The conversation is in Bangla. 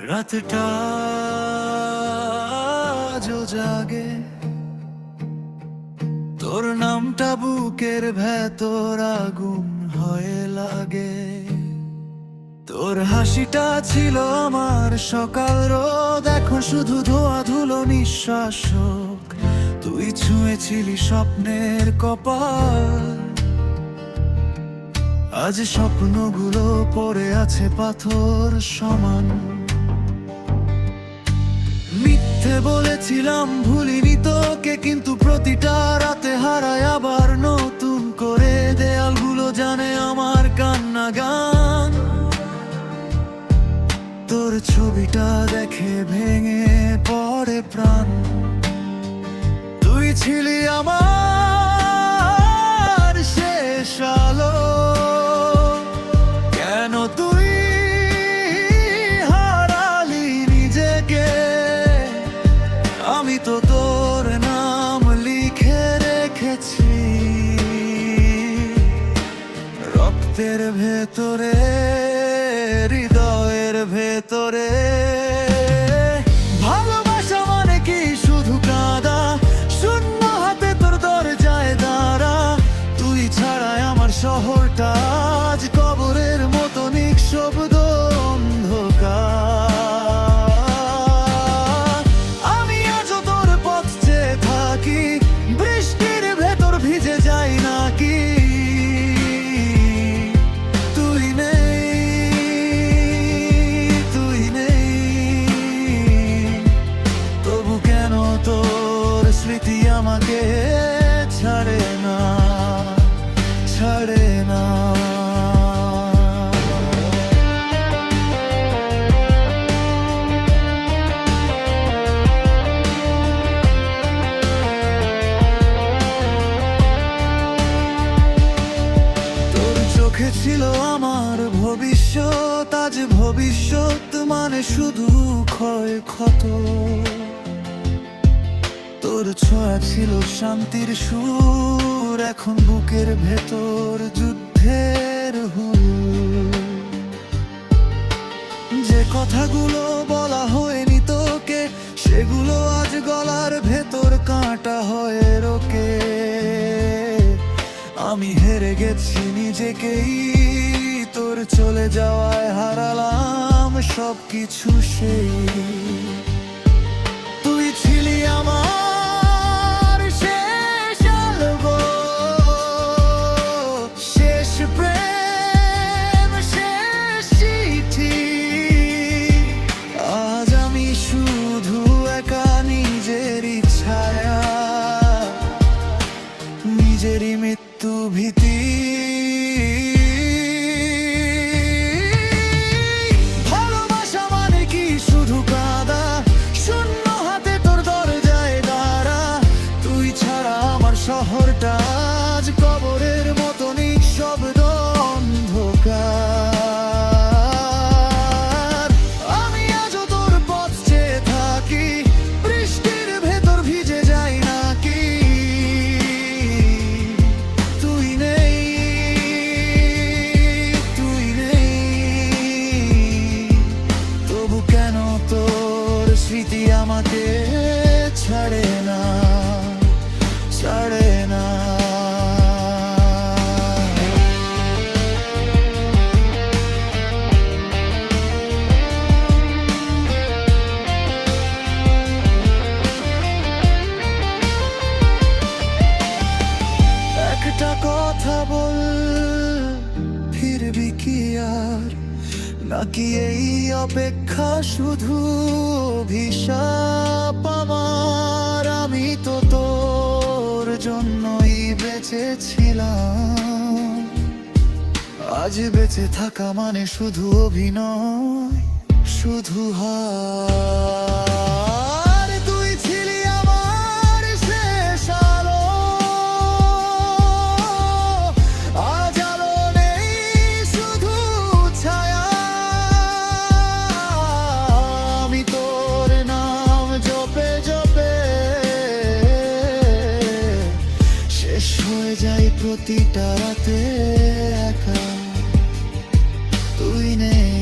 রাতটা আজও জাগে, তোর নামটা বুকের ভেতর আগুন হয়ে লাগে। তোর হাসিটা ছিল আমার সকাল রোদ, এখন শুধু ধোয়া ধুলো নিঃশ্বাস। তুই ছুঁয়েছিলি স্বপ্নের কপাল, আজ স্বপ্নগুলো পড়ে আছে পাথর সমান। মিথ্যে বলেছিলাম ভুলিনি তোকে, কিন্তু প্রতিটা রাতে হারায় আবার নতুন করে। দেয়ালগুলো জানে আমার কান্না গান, তোর ছবিটা দেখে ভেঙে পড়ে প্রাণ। তুই ছিলি আমার শেষ আলো, কেন তুই হারালি নিজেকে? আমি তো তোর নাম লিখে রেখেছি রক্তের ভেতরে, হৃদয়ের ভেতরে। ভালোবাসা মানে কি শুধু কাঁদা, শূন্য হাতে তোর দরজায় দাঁড়া। তুই ছাড়াই আমার শহরটা আজ কবরের মতো নিঃশব্দ অন্ধকার। আমি আজও তোর পথ চেয়ে থাকি, বৃষ্টির ভেতর ভিজে যাই নাকি? তুই নেই, তবু কেন তোর স্মৃতি আমাকে ছাড়ে না, ছাড়ে না। তোর চোখে ছিল আমার ভবিষ্যৎ, আজ ভবিষ্যৎ মানে শুধু ক্ষয় ক্ষত। তোর ছোঁয়া ছিল শান্তির সুর, এখন বুকের ভেতর যুদ্ধের হুল। যে কথাগুলো বলা হয়নি তোকে, সেগুলো আজ গলার ভেতর কাঁটা হয়ে রোকে। আমি হেরে গেছি নিজেকেই, তোর চলে যাওয়ায় হারালাম সবকিছু। সেই তুই ছিলি আমার শেষ আলো, শেষ প্রেম, শেষ চিঠি। আজ আমি শুধু একা, নিজেরই ছায়া, নিজেরই মৃত্যু ভীতি। ভালোবাসা মানে কি শুধু কাঁদা, শূন্য হাতে তোর দরজায় দাঁড়া। তুই ছাড়া আমার শহরটা আজ কবরের মতো নিঃশব্দ অন্ধকার। আমি আজও তোর পথ চেয়ে থাকি, বৃষ্টির ভেতর ভিজে যাই নাকি? তুই নেই, তবু কেন তোর স্মৃতি আমাকে ছাড়ে না, ছাড়ে না। একটা কথা বল, ফিরবি কি আর? নাকি এই অপেক্ষা শুধু অভিশাপ আমার? আমি তো তোর জন্যই বেঁচেছিলাম, আজ বেঁচে থাকা মানে শুধু অভিনয়, শুধু হার। তুই ছিলি আমার শেষ আলো, আজ আলো নেই, শুধু ছায়া। আমি তোর নাম জপে জপে শেষ হয়ে যাই প্রতিটা রাতে একা। তুই নেই।